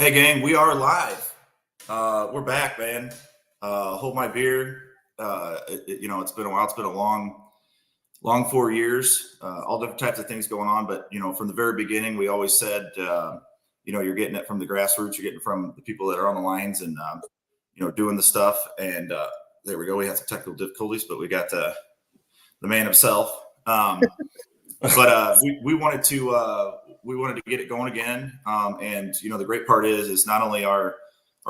Hey gang, we are live. We're back, man. Hold my beer. It's been a while. It's been a long 4 years. All different types of things going on, but from the very beginning, we always said, you're getting it from the grassroots. You're getting it from the people that are on the lines and doing the stuff. And there we go. We had some technical difficulties, but we got the man himself. But we wanted to get it going again. And the great part is not only are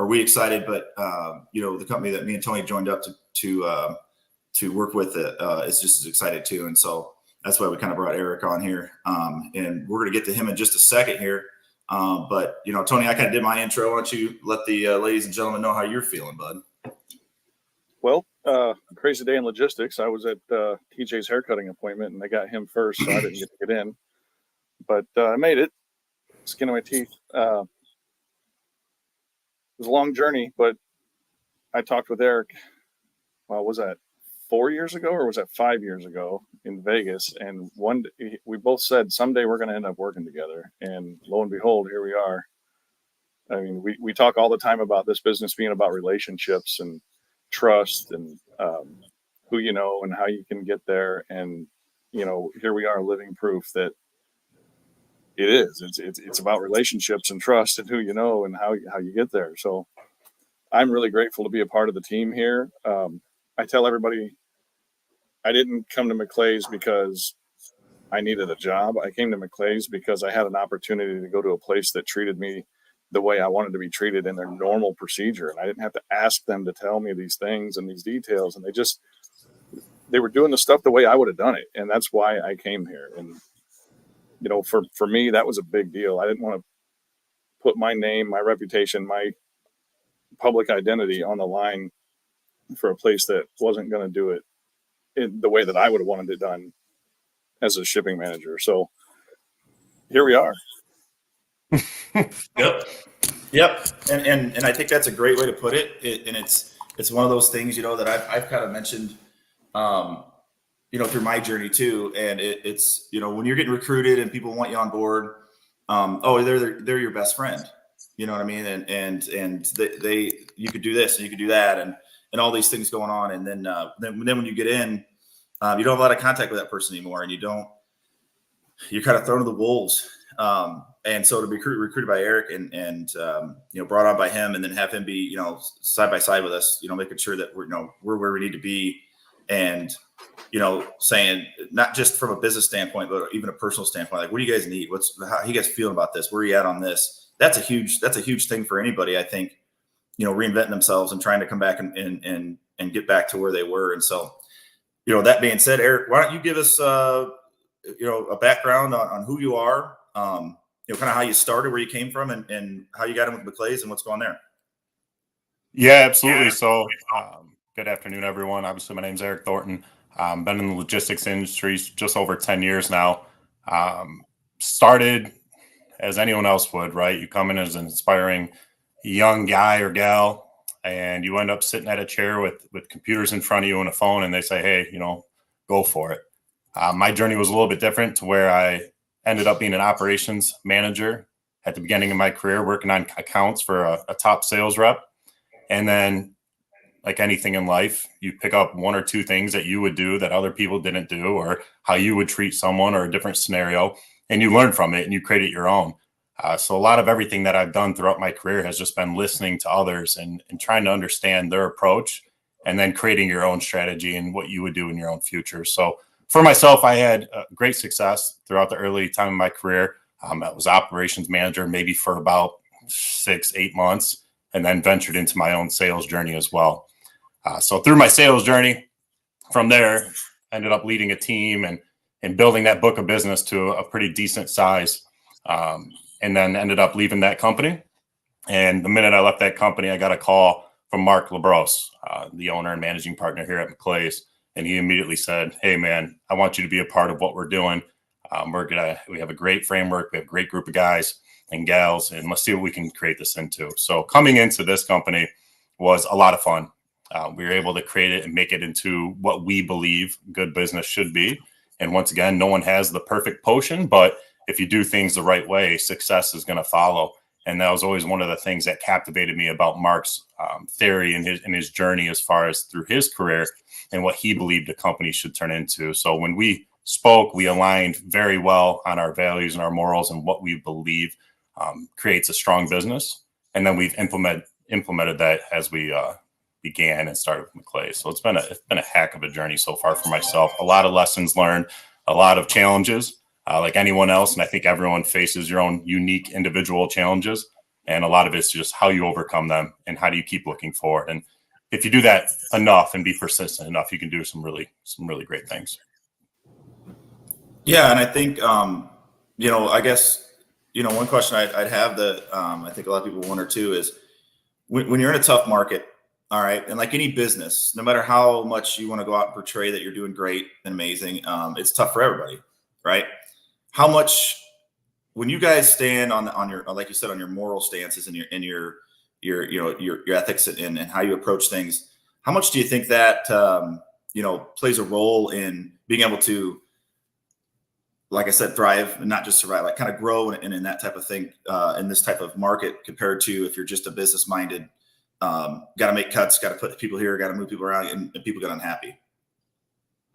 we excited, but the company that me and Tony joined up to work with is just as excited too. And so that's why we kind of brought Eric on here. And we're going to get to him in just a second here. But Tony, I kind of did my intro. Why don't you let the ladies and gentlemen know how you're feeling, bud? Well, crazy day in logistics. I was at TJ's haircutting appointment, and they got him first, so I didn't get to get in. But I made it. Skin of my teeth. It was a long journey, but I talked with Eric. Well, was that 4 years ago or was that 5 years ago in Vegas? And one day, we both said someday we're going to end up working together. And lo and behold, here we are. I mean, we talk all the time about this business being about relationships and trust and who you know and how you can get there. And here we are, living proof that it is. It's about relationships and trust and who you know and how you get there. So I'm really grateful to be a part of the team here. I tell everybody I didn't come to McClay's because I needed a job. I came to McClay's because I had an opportunity to go to a place that treated me the way I wanted to be treated in their normal procedure. And I didn't have to ask them to tell me these things and these details. And they were doing the stuff the way I would have done it. And that's why I came here. And, for me, that was a big deal. I didn't want to put my name, my reputation, my public identity on the line for a place that wasn't going to do it in the way that I would have wanted it done as a shipping manager. So here we are. Yep. And I think that's a great way to put it. And it's one of those things, that I've kind of mentioned, through my journey too. And it's, when you're getting recruited and people want you on board, they're your best friend, you know what I mean? And you could do this and you could do that and all these things going on. And then when you get in, you don't have a lot of contact with that person anymore, and you're kind of thrown to the wolves. And so to be recruited by Eric and brought on by him, and then have him be, side by side with us, making sure that we're where we need to be. And, saying not just from a business standpoint, but even a personal standpoint, like, what do you guys need? How you guys feeling about this? Where are you at on this? That's a huge thing for anybody, I think, reinventing themselves and trying to come back and get back to where they were. And so, that being said, Eric, why don't you give us, a background on who you are, kind of how you started, where you came from, and how you got in with McClay's and what's going on there. Yeah, absolutely. So good afternoon, everyone. Obviously, my name's Eric Thornton. Been in the logistics industry just over 10 years now. Started as anyone else would, right? You come in as an inspiring young guy or gal, and you end up sitting at a chair with computers in front of you and a phone, and they say, hey, go for it. My journey was a little bit different, to where I ended up being an operations manager at the beginning of my career, working on accounts for a top sales rep. And then, like anything in life, you pick up one or two things that you would do that other people didn't do, or how you would treat someone or a different scenario, and you learn from it and you create it your own. So a lot of everything that I've done throughout my career has just been listening to others and trying to understand their approach, and then creating your own strategy and what you would do in your own future. So for myself, I had great success throughout the early time of my career. I was operations manager maybe for about 6-8 months, and then ventured into my own sales journey as well. So through my sales journey, from there, ended up leading a team and building that book of business to a pretty decent size. And then ended up leaving that company. And the minute I left that company, I got a call from Mark Labros, the owner and managing partner here at McClay's. And he immediately said, hey, man, I want you to be a part of what we're doing. We have a great framework. We have a great group of guys and gals, and let's see what we can create this into. So coming into this company was a lot of fun. We were able to create it and make it into what we believe good business should be. And once again, no one has the perfect potion, but if you do things the right way, success is going to follow. And that was always one of the things that captivated me about Mark's theory and his journey as far as through his career and what he believed a company should turn into. So when we spoke, we aligned very well on our values and our morals and what we believe creates a strong business. And then we've implemented that as we began and started with McClay. So it's been a heck of a journey so far for myself. A lot of lessons learned, a lot of challenges, like anyone else. And I think everyone faces your own unique individual challenges. And a lot of it's just how you overcome them and how do you keep looking forward. And if you do that enough and be persistent enough, you can do some really great things. Yeah. And I think, I guess, one question I'd have that I think a lot of people wonder too is when you're in a tough market, all right, and like any business, no matter how much you want to go out and portray that you're doing great and amazing, it's tough for everybody, right? How much, when you guys stand on your, like you said, on your moral stances and your ethics and how you approach things, how much do you think that plays a role in being able to, like I said, thrive and not just survive, like kind of grow and in that type of thing, in this type of market compared to if you're just a business minded, got to make cuts, got to put people here, got to move people around, and people get unhappy?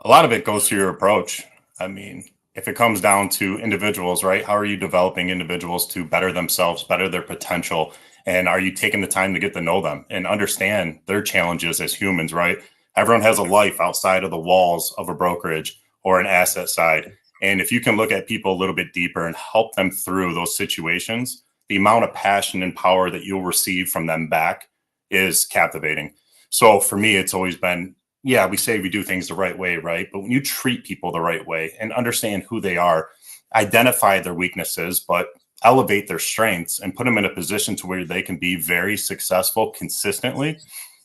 A lot of it goes to your approach. I mean, if it comes down to individuals, right? How are you developing individuals to better themselves, better their potential? And are you taking the time to get to know them and understand their challenges as humans, right? Everyone has a life outside of the walls of a brokerage or an asset side. And if you can look at people a little bit deeper and help them through those situations, the amount of passion and power that you'll receive from them back is captivating. So for me, it's always been, yeah, we say we do things the right way, right? But when you treat people the right way and understand who they are, identify their weaknesses, but elevate their strengths and put them in a position to where they can be very successful consistently,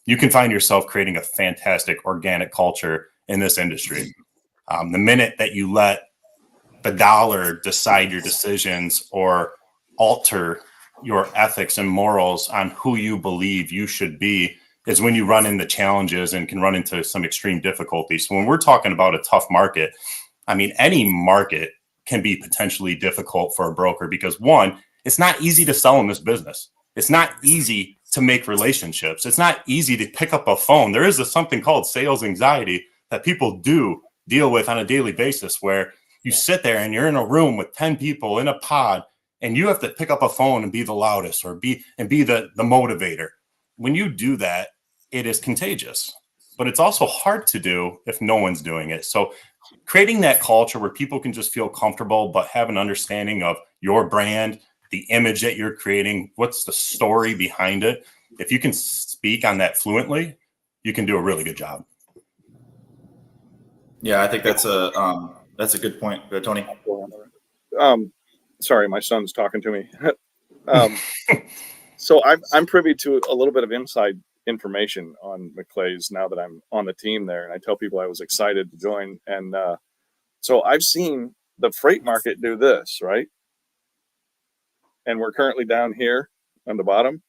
you can find yourself creating a fantastic organic culture in this industry. The minute that you let the dollar decide your decisions or alter your ethics and morals on who you believe you should be is when you run into challenges and can run into some extreme difficulty. So when we're talking about a tough market, I mean, any market can be potentially difficult for a broker because one, it's not easy to sell in this business. It's not easy to make relationships. It's not easy to pick up a phone. There is something called sales anxiety that people do deal with on a daily basis where you sit there and you're in a room with 10 people in a pod and you have to pick up a phone and be the loudest or be the motivator. When you do that, it is contagious, but it's also hard to do if no one's doing it. So creating that culture where people can just feel comfortable, but have an understanding of your brand, the image that you're creating, what's the story behind it. If you can speak on that fluently, you can do a really good job. Yeah, I think that's a good point, Tony. Sorry, my son's talking to me. So I'm privy to a little bit of inside information on McClay's now that I'm on the team there, and I tell people I was excited to join. And so I've seen the freight market do this, right? And we're currently down here on the bottom.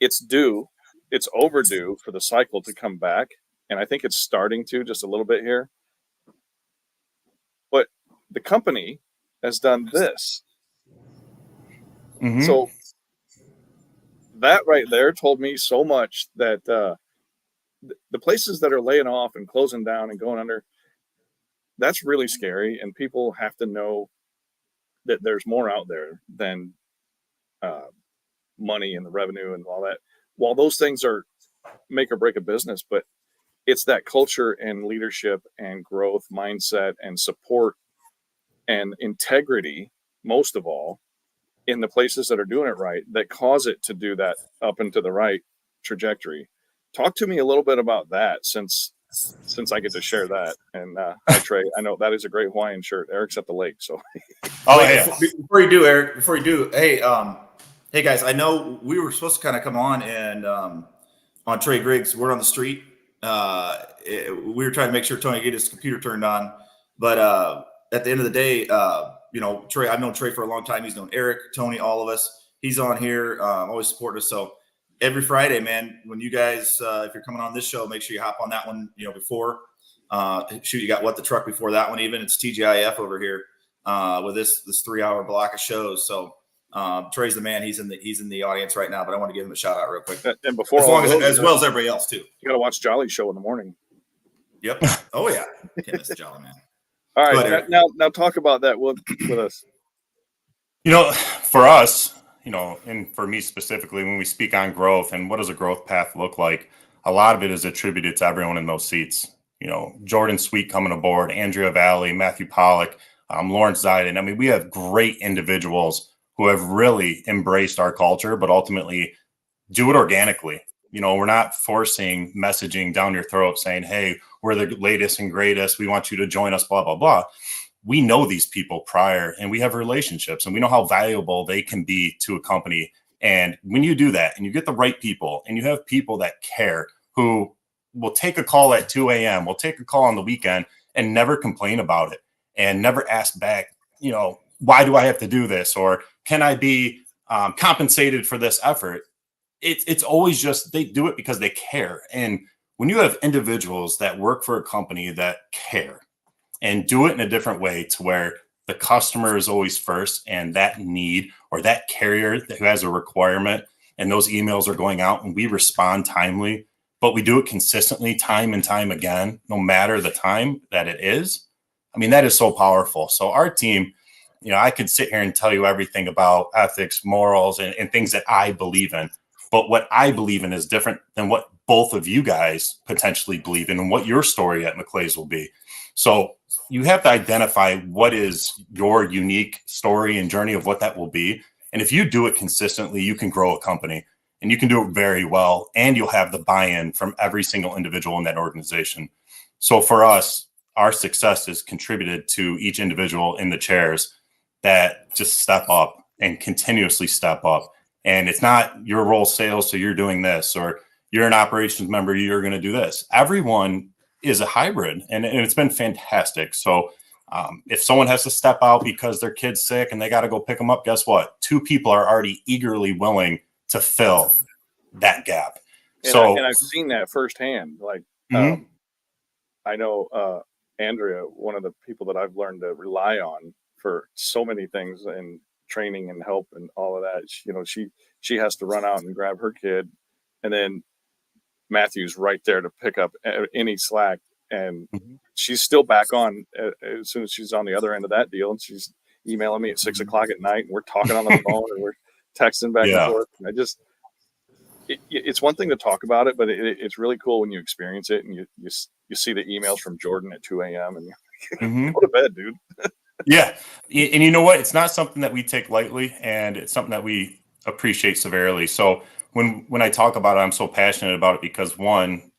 It's overdue for the cycle to come back. And I think it's starting to just a little bit here. But the company has done this. Mm-hmm. So that right there told me so much that the places that are laying off and closing down and going under, that's really scary. And people have to know that there's more out there than money and the revenue and all that. While those things are make or break a business, but it's that culture and leadership and growth mindset and support and integrity, most of all, in the places that are doing it right, that cause it to do that up and to the right trajectory. Talk to me a little bit about that since I get to share that. And hi, Trey, I know that is a great Hawaiian shirt. Eric's at the lake, so. Oh, yeah. Before you do, Eric, hey guys, I know we were supposed to kind of come on and on Trey Griggs, Word on the Street. We were trying to make sure Tony get his computer turned on, but at the end of the day, Trey, I've known Trey for a long time. He's known Eric, Tony, all of us. He's on here, always supporting us. So every Friday, man, when you guys, if you're coming on this show, make sure you hop on that one, before. You got What the Truck before that one even. It's TGIF over here with this 3-hour block of shows. So Trey's the man. He's in the audience right now, but I want to give him a shout out real quick. And before As well as everybody else too. you got to watch Jolly Show in the morning. Yep. Oh yeah. Can't miss the Jolly man. All right. Now talk about that with us. For us, and for me specifically, when we speak on growth and what does a growth path look like, a lot of it is attributed to everyone in those seats. Jordan Sweet coming aboard, Andrea Valley, Matthew Pollock, Lawrence Ziden. I mean, we have great individuals who have really embraced our culture, but ultimately do it organically. We're not forcing messaging down your throat saying, hey, we're the latest and greatest. We want you to join us, blah, blah, blah. We know these people prior and we have relationships and we know how valuable they can be to a company. And when you do that and you get the right people and you have people that care, who will take a call at 2 a.m., will take a call on the weekend and never complain about it and never ask back, why do I have to do this? Or can I be compensated for this effort? It's always just, they do it because they care. And when you have individuals that work for a company that care and do it in a different way to where the customer is always first and that need or that carrier who has a requirement and those emails are going out and we respond timely, but we do it consistently time and time again, no matter the time that it is. I mean, that is so powerful. So our team, I could sit here and tell you everything about ethics, morals, and things that I believe in. But what I believe in is different than what both of you guys potentially believe in and what your story at McClay's will be. So you have to identify what is your unique story and journey of what that will be. And if you do it consistently, you can grow a company and you can do it very well. And you'll have the buy-in from every single individual in that organization. So for us, our success is contributed to each individual in the chairs that just step up and continuously step up. And it's not your role sales, so you're doing this, or you're an operations member, you're going to do this. Everyone is a hybrid, and it's been fantastic. So if someone has to step out because their kid's sick and they got to go pick them up, guess what? 2 people are already eagerly willing to fill that gap. And I've seen that firsthand. Like, I know Andrea, one of the people that I've learned to rely on for so many things and training and help and all of that. She has to run out and grab her kid, and then Matthew's right there to pick up any slack, and she's still back on as soon as she's on the other end of that deal, and she's emailing me at 6 o'clock at night, and we're talking on the phone and we're texting back and forth. And it's one thing to talk about it, but it's really cool when you experience it and you see the emails from Jordan at 2 a.m. and you go to bed, dude. Yeah. And you know what? It's not something that we take lightly, and it's something that we appreciate severely. So when I talk about it, I'm so passionate about it because, one,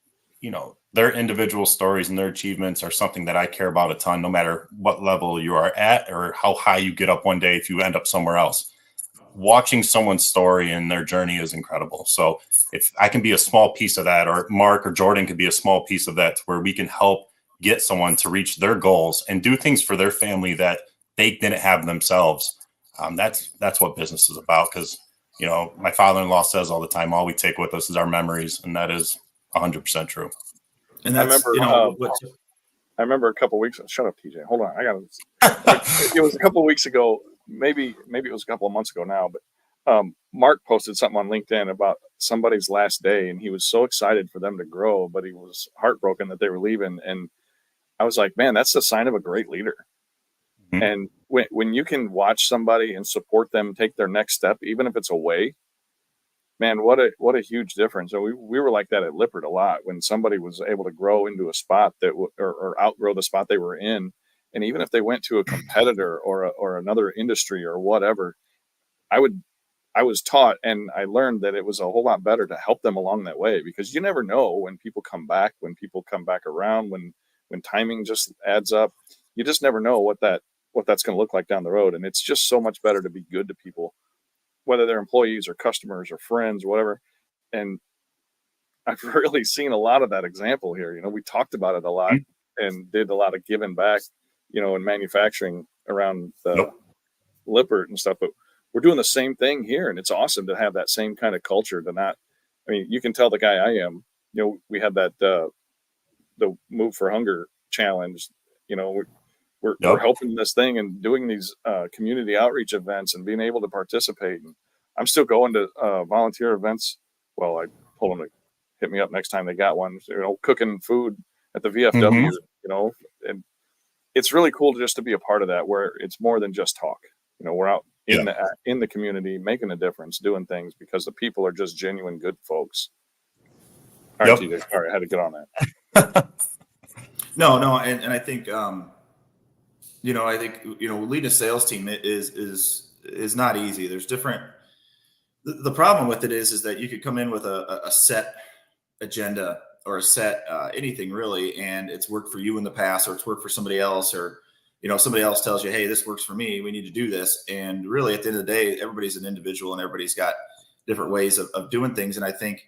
their individual stories and their achievements are something that I care about a ton, no matter what level you are at or how high you get up one day if you end up somewhere else. Watching someone's story and their journey is incredible. So if I can be a small piece of that, or Mark or Jordan could be a small piece of that, to where we can help get someone to reach their goals and do things for their family that they didn't have themselves. That's what business is about. Because, my father-in-law says all the time, all we take with us is our memories. And that is 100% true. And that's, I remember a couple of weeks. Shut up, TJ. Hold on. It was a couple of weeks ago. Maybe it was a couple of months ago now, but Mark posted something on LinkedIn about somebody's last day, and he was so excited for them to grow, but he was heartbroken that they were leaving. And I was like, man, that's the sign of a great leader. Mm-hmm. And when you can watch somebody and support them take their next step, even if it's away, man, what a huge difference. And we were like that at Lippert a lot, when somebody was able to grow into a spot that or outgrow the spot they were in. And even if they went to a competitor or another industry or whatever, I was taught and I learned that it was a whole lot better to help them along that way, because you never know when people come back around, when timing just adds up. You just never know what that's going to look like down the road. And it's just so much better to be good to people, whether they're employees or customers or friends, whatever. And I've really seen a lot of that example here. We talked about it a lot and did a lot of giving back, in manufacturing around the Lippert and stuff, but we're doing the same thing here. And it's awesome to have that same kind of culture you can tell the guy I am. We had that, the Move for Hunger challenge. We're we're helping this thing and doing these community outreach events and being able to participate. And I'm still going to volunteer events. Well, I told them to hit me up next time they got one, cooking food at the VFW, and it's really cool just to be a part of that, where it's more than just talk. We're out in the community, making a difference, doing things because the people are just genuine good folks. All right, TJ. All right, I had to get on that. No, and I think leading a sales team is not easy. There's different. The problem with it is that you could come in with a set agenda or a set anything really, and it's worked for you in the past, or it's worked for somebody else, or somebody else tells you, hey, this works for me, we need to do this. And really at the end of the day, everybody's an individual and everybody's got different ways of doing things. And I think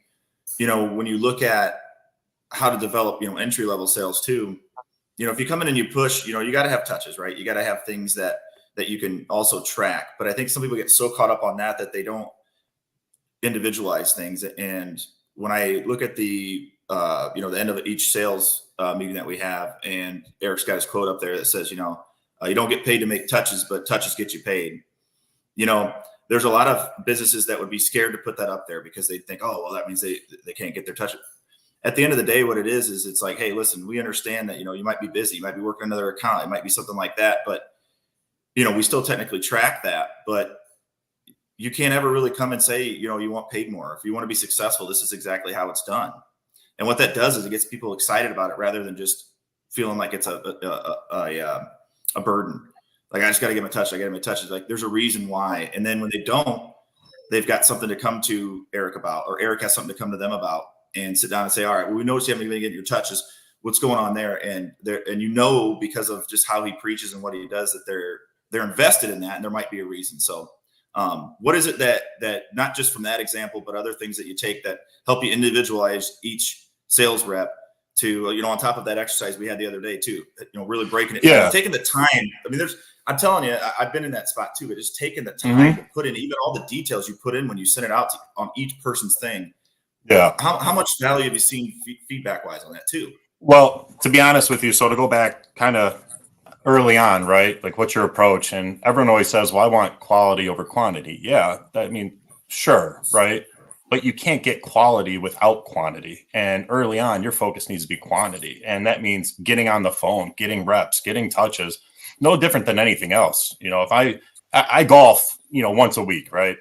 when you look at how to develop entry level sales too, if you come in and you push, you got to have touches, right? You got to have things that you can also track. But I think some people get so caught up on that they don't individualize things. And when I look at the the end of each sales meeting that we have, and Eric's got his quote up there that says, you don't get paid to make touches, but touches get you paid. There's a lot of businesses that would be scared to put that up there because they think, oh, well, that means they can't get their touches. At the end of the day, what it is it's like, hey, listen, we understand that, you might be busy, you might be working another account, it might be something like that, but we still technically track that, but you can't ever really come and say, you want paid more. If you want to be successful, this is exactly how it's done. And what that does is it gets people excited about it rather than just feeling like it's a burden. Like, I just got to get my touch. I got to get my touches. Like, there's a reason why. And then when they don't, they've got something to come to Eric about, or Eric has something to come to them about, and sit down and say, all right, well, we noticed you haven't been getting your touches. What's going on there? And because of just how he preaches and what he does, that they're invested in that, and there might be a reason. So what is it that not just from that example, but other things that you take that help you individualize each sales rep to, on top of that exercise we had the other day too, really breaking it down, taking the time. I mean, I'm telling you, I've been in that spot too, but just taking the time to put in even all the details you put in when you send it out on each person's thing. Yeah. How much value have you seen feedback wise on that too? Well, to be honest with you, so to go back kind of early on, right? Like, what's your approach? And everyone always says, well, I want quality over quantity. Yeah. Sure. Right. But you can't get quality without quantity. And early on, your focus needs to be quantity. And that means getting on the phone, getting reps, getting touches, no different than anything else. If I golf, once a week, right?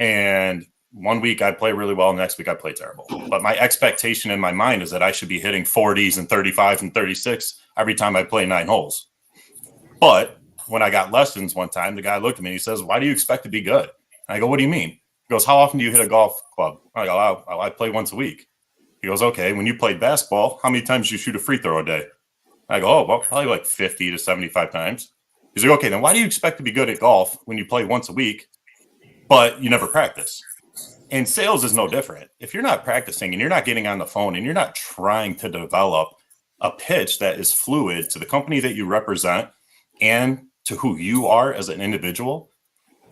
And one week I play really well, and the next week I play terrible. But my expectation in my mind is that I should be hitting 40s and 35 and 36 every time I play 9 holes. But when I got lessons one time, the guy looked at me and he says, why do you expect to be good? And I go, what do you mean? He goes, how often do you hit a golf club? I go, I play once a week. He goes, okay, when you played basketball, how many times do you shoot a free throw a day? I go, oh, well, probably like 50 to 75 times. He's like, okay, then why do you expect to be good at golf when you play once a week, but you never practice? And sales is no different. If you're not practicing and you're not getting on the phone and you're not trying to develop a pitch that is fluid to the company that you represent and to who you are as an individual,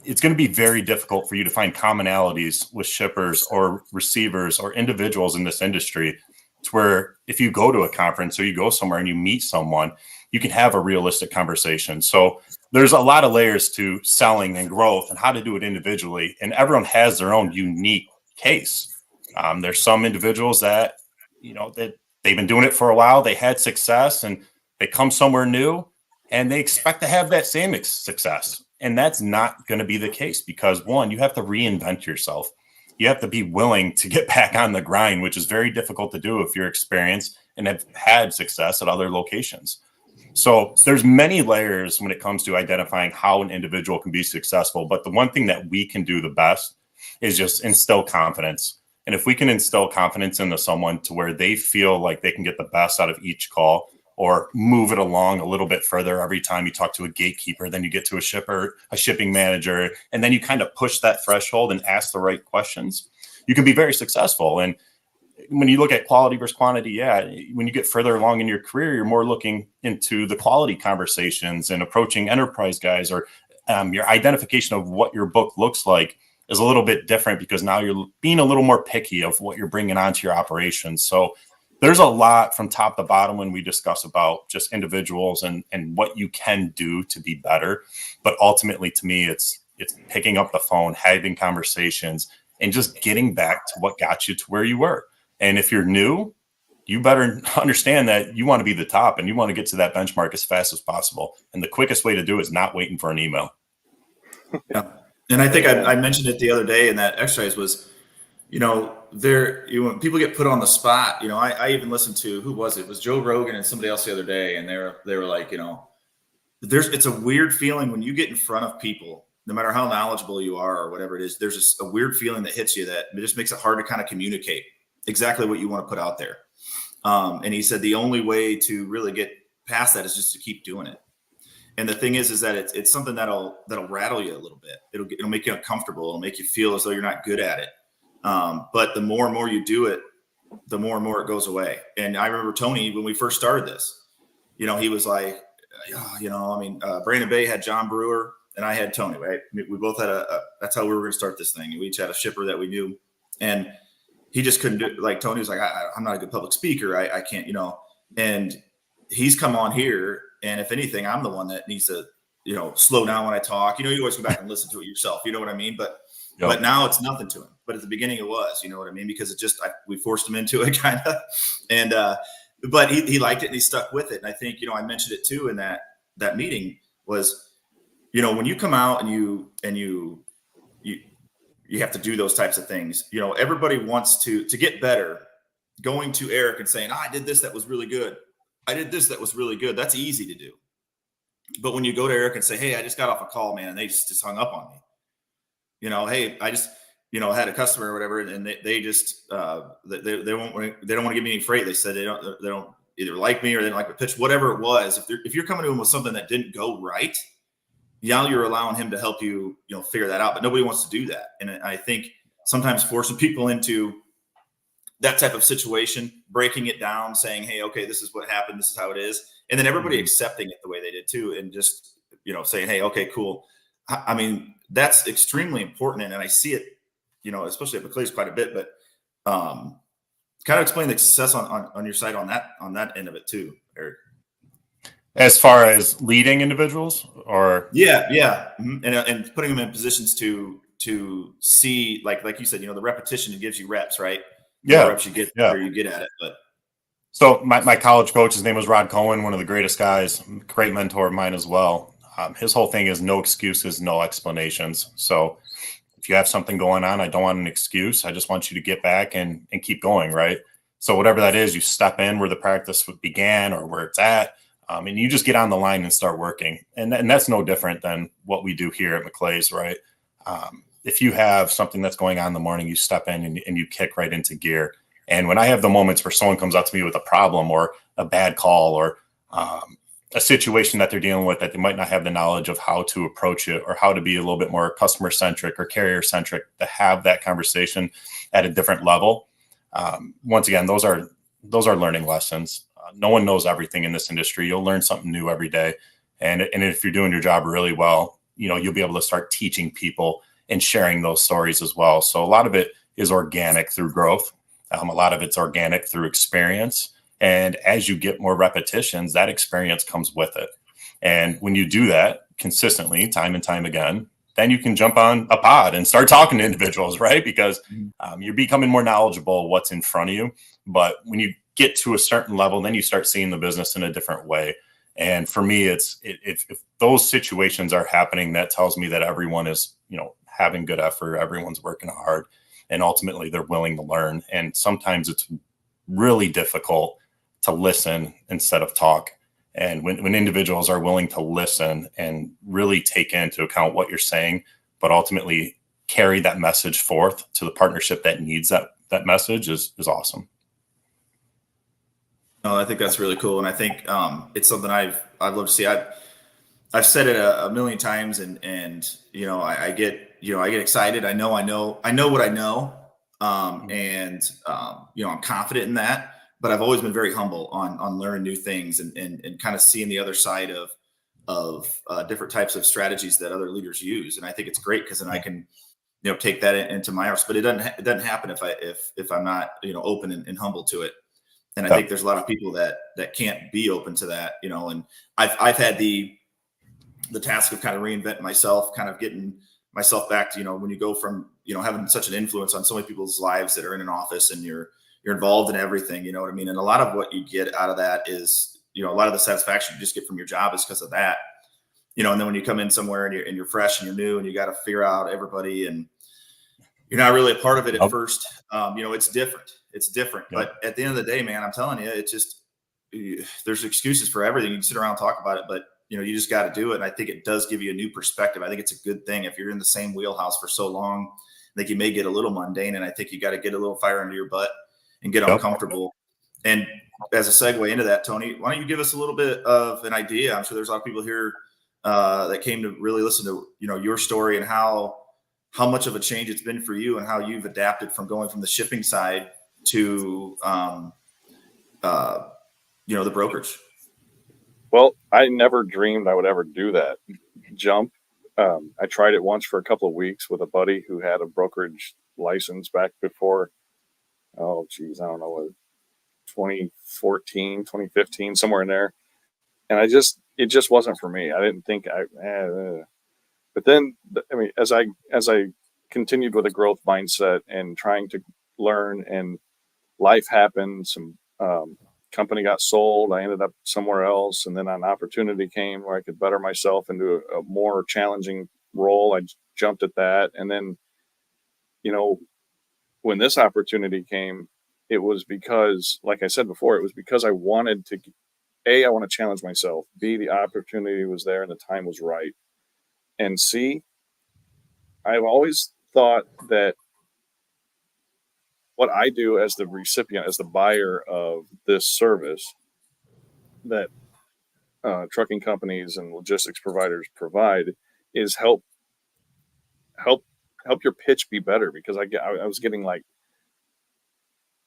it's going to be very difficult for you to find commonalities with shippers or receivers or individuals in this industry, to where if you go to a conference or you go somewhere and you meet someone, you can have a realistic conversation. So there's a lot of layers to selling and growth and how to do it individually. And everyone has their own unique case. There's some individuals that, that they've been doing it for a while. They had success and they come somewhere new and they expect to have that same success. And that's not going to be the case because, one, you have to reinvent yourself. You have to be willing to get back on the grind, which is very difficult to do if you're experienced and have had success at other locations. So there's many layers when it comes to identifying how an individual can be successful. But the one thing that we can do the best is just instill confidence. And if we can instill confidence into someone to where they feel like they can get the best out of each call, or move it along a little bit further every time you talk to a gatekeeper, then you get to a shipper, a shipping manager, and then you kind of push that threshold and ask the right questions, you can be very successful. And when you look at quality versus quantity, when you get further along in your career, you're more looking into the quality conversations and approaching enterprise guys, or your identification of what your book looks like is a little bit different because now you're being a little more picky of what you're bringing onto your operations. So there's a lot from top to bottom when we discuss about just individuals and what you can do to be better. But ultimately, to me, it's picking up the phone, having conversations, and just getting back to what got you to where you were. And if you're new, you better understand that you want to be the top and you want to get to that benchmark as fast as possible. And the quickest way to do it is not waiting for an email. Yeah. And I think I mentioned it the other day in that exercise was, when people get put on the spot, I even listened to, who was it? It was Joe Rogan and somebody else the other day. And they were like, it's a weird feeling when you get in front of people, no matter how knowledgeable you are or whatever it is, there's just a weird feeling that hits you that it just makes it hard to kind of communicate exactly what you want to put out there. And he said the only way to really get past that is just to keep doing it. And the thing is that it's something that'll rattle you a little bit. It'll make you uncomfortable. It'll make you feel as though you're not good at it. But the more and more you do it, the more and more it goes away. And I remember Tony, when we first started this, he was like, Brandon Bay had John Brewer and I had Tony, right? We both had that's how we were going to start this thing. We each had a shipper that we knew, and he just couldn't do it. Like Tony was like, I'm not a good public speaker. I can't, and he's come on here. And if anything, I'm the one that needs to, slow down when I talk. You always go back and listen to it yourself. You know what I mean? But now it's nothing to him. But at the beginning it was, you know what I mean? Because we forced him into it kind of. And but he liked it and he stuck with it. And I think, I mentioned it too in that meeting was, when you come out and you have to do those types of things, everybody wants to get better. Going to Eric and saying, I did this, that was really good. I did this, that was really good. That's easy to do. But when you go to Eric and say, hey, I just got off a call, man, and they just hung up on me. Hey, I just, had a customer or whatever, and they just, they don't want to give me any freight. They said they don't either like me or they don't like the pitch, whatever it was. If you're coming to him with something that didn't go right, you're allowing him to help you, figure that out. But nobody wants to do that. And I think sometimes forcing people into that type of situation, breaking it down, saying, hey, okay, this is what happened. This is how it is. And then everybody accepting it the way they did too. And just, saying, hey, okay, cool. I mean, that's extremely important. And I see it, especially at McClay's quite a bit, but kind of explain the success on your side on that end of it too, Eric. As far as leading individuals or? Yeah. Mm-hmm. And putting them in positions to see, like you said, the repetition, it gives you reps, right? Yeah. Reps you get where you get at it. But so my college coach, his name was Rod Cohen, one of the greatest guys, great mentor of mine as well. His whole thing is no excuses, no explanations. So if you have something going on, I don't want an excuse. I just want you to get back and keep going, right? So whatever that is, you step in where the practice began or where it's at, and you just get on the line and start working. And that's no different than what we do here at McClay's, right? If you have something that's going on in the morning, you step in and you kick right into gear. And when I have the moments where someone comes up to me with a problem or a bad call or a situation that they're dealing with that they might not have the knowledge of how to approach it or how to be a little bit more customer centric or carrier centric, to have that conversation at a different level. Once again, those are learning lessons. No one knows everything in this industry. You'll learn something new every day. And if you're doing your job really well, you'll be able to start teaching people and sharing those stories as well. So a lot of it is organic through growth. A lot of it's organic through experience. And as you get more repetitions, that experience comes with it. And when you do that consistently, time and time again, then you can jump on a pod and start talking to individuals, right? Because you're becoming more knowledgeable of what's in front of you. But when you get to a certain level, then you start seeing the business in a different way. And for me, if those situations are happening, that tells me that everyone is, having good effort, everyone's working hard, and ultimately they're willing to learn. And sometimes it's really difficult to listen instead of talk. And when individuals are willing to listen and really take into account what you're saying, but ultimately carry that message forth to the partnership that needs that message is awesome. No, I think that's really cool. And I think it's something I'd love to see. I've said it a million times and I get excited. I know what I know. And I'm confident in that, but I've always been very humble on learning new things and kind of seeing the other side of different types of strategies that other leaders use. And I think it's great because then I can, take that into my arse, but it doesn't happen if I'm not, open and humble to it. And I Yeah. think there's a lot of people that can't be open to that, you know, and I've had the task of kind of reinventing myself, kind of getting myself back to, you know, when you go from, you know, having such an influence on so many people's lives that are in an office and you're involved in everything, you know what I mean? And a lot of what you get out of that is, you know, a lot of the satisfaction you just get from your job is because of that, you know. And then when you come in somewhere and you're fresh and you're new and you got to figure out everybody and you're not really a part of it at Yep. first, you know, it's different. It's different. Yep. But at the end of the day, man, I'm telling you, it's just, there's excuses for everything. You can sit around and talk about it, but you know, you just got to do it. And I think it does give you a new perspective. I think it's a good thing if you're in the same wheelhouse for so long. I think you may get a little mundane, and I think you got to get a little fire under your butt and get Yep. uncomfortable. And as a segue into that, Tony, why don't you give us a little bit of an idea? I'm sure there's a lot of people here that came to really listen to, you know, your story and how much of a change it's been for you and how you've adapted from going from the shipping side to, you know, the brokerage. Well, I never dreamed I would ever do that jump. I tried it once for a couple of weeks with a buddy who had a brokerage license back before, oh geez, I don't know, what, 2014, 2015, somewhere in there. And it just wasn't for me. I didn't think but then, I mean, as I continued with a growth mindset and trying to learn, and life happened, some, company got sold. I ended up somewhere else. And then an opportunity came where I could better myself into a more challenging role. I jumped at that. And then, you know, when this opportunity came, it was because, like I said before, it was because I wanted to, I want to challenge myself. B, the opportunity was there and the time was right. And C, I've always thought that what I do as the recipient, as the buyer of this service that trucking companies and logistics providers provide, is help your pitch be better. Because I was getting like,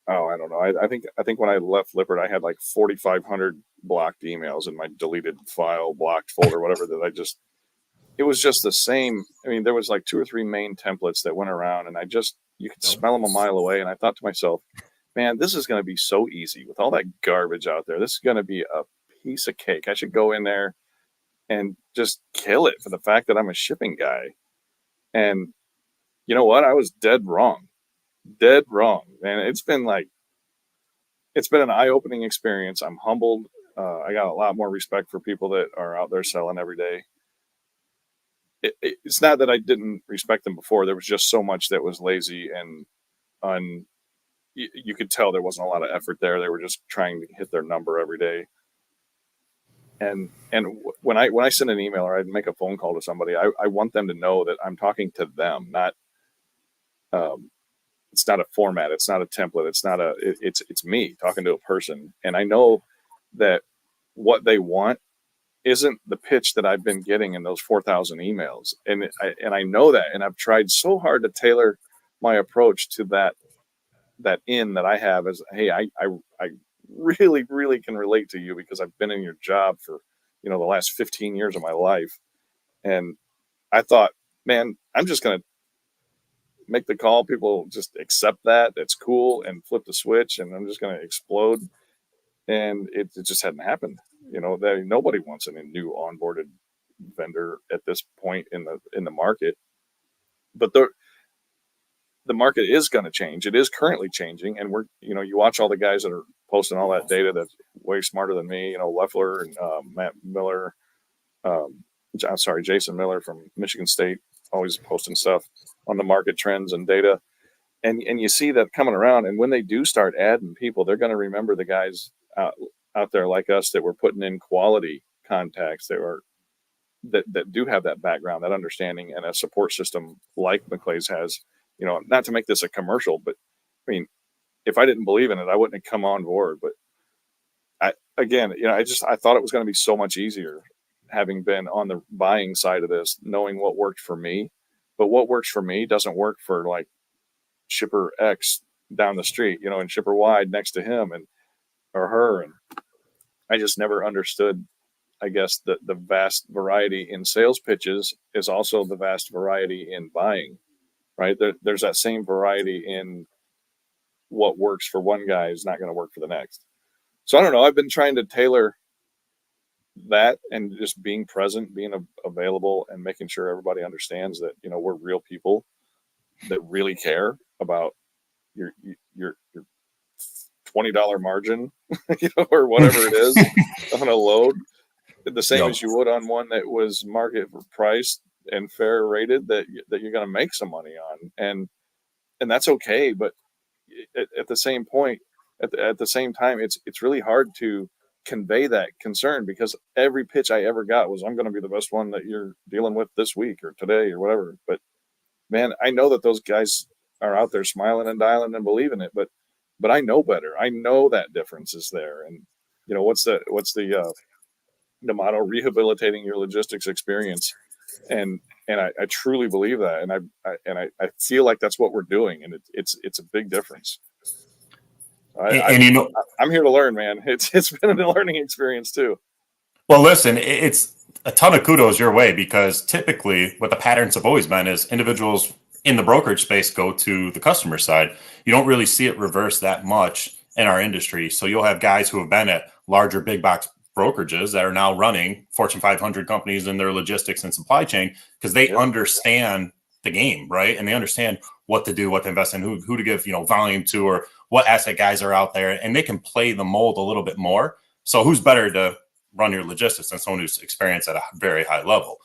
oh, I don't know. I think when I left Lippert, I had like 4,500 blocked emails in my deleted file, blocked folder, whatever, that it was just the same. I mean, there was like 2 or 3 main templates that went around, and you could smell them a mile away. And I thought to myself, man, this is going to be so easy with all that garbage out there. This is going to be a piece of cake. I should go in there and just kill it for the fact that I'm a shipping guy. And you know what? I was dead wrong. And it's been an eye-opening experience. I'm humbled. I got a lot more respect for people that are out there selling every day. It's not that I didn't respect them before. There was just so much that was lazy and you could tell there wasn't a lot of effort there. They were just trying to hit their number every day. And when I send an email or I make a phone call to somebody, I want them to know that I'm talking to them, not it's not a format, it's not a template, it's me talking to a person. And I know that what they want isn't the pitch that I've been getting in those 4,000 emails. And I know that, and I've tried so hard to tailor my approach to that in that I have as, hey, I really, really can relate to you because I've been in your job for, you know, the last 15 years of my life. And I thought, man, I'm just going to make the call. People just accept that. That's cool, and flip the switch, and I'm just going to explode. And it just hadn't happened. You know, nobody wants a new onboarded vendor at this point in the market. But the market is going to change. It is currently changing, and you watch all the guys that are posting all that data that's way smarter than me. You know, Leffler and Matt Miller, Jason Miller from Michigan State, always posting stuff on the market trends and data. And you see that coming around. And when they do start adding people, they're going to remember the guys out there like us that were putting in quality contacts that do have that background, that understanding, and a support system like McClay's has. You know, not to make this a commercial, but I mean, if I didn't believe in it, I wouldn't have come on board. But I thought it was going to be so much easier having been on the buying side of this, knowing what worked for me. But what works for me doesn't work for like shipper X down the street, you know, and shipper Y next to him or her. And I just never understood, I guess, the vast variety in sales pitches is also the vast variety in buying, right? There's that same variety in what works for one guy is not going to work for the next. So I don't know. I've been trying to tailor that and just being present, being available, and making sure everybody understands that, you know, we're real people that really care about your $20 margin, you know, or whatever it is on a load, the same Yep. as you would on one that was market priced and fair rated that you're going to make some money on, and that's okay. But at the same point, at the same time, it's really hard to convey that concern, because every pitch I ever got was, I'm going to be the best one that you're dealing with this week or today or whatever. But man, I know that those guys are out there smiling and dialing and believing it, but I know better. I know that difference is there. And you know, what's the motto? Rehabilitating your logistics experience. And I truly believe that, and I feel like that's what we're doing, and it's a big difference. And you know, I'm here to learn, man. It's been a learning experience too. well, listen, it's a ton of kudos your way, because typically what the patterns have always been is individuals in the brokerage space go to the customer side. You don't really see it reverse that much in our industry. So you'll have guys who have been at larger big box brokerages that are now running Fortune 500 companies in their logistics and supply chain, because they understand the game, right? And they understand what to do, what to invest in, who to give, you know, volume to, or what asset guys are out there, and they can play the mold a little bit more. So who's better to run your logistics than someone who's experienced at a very high level?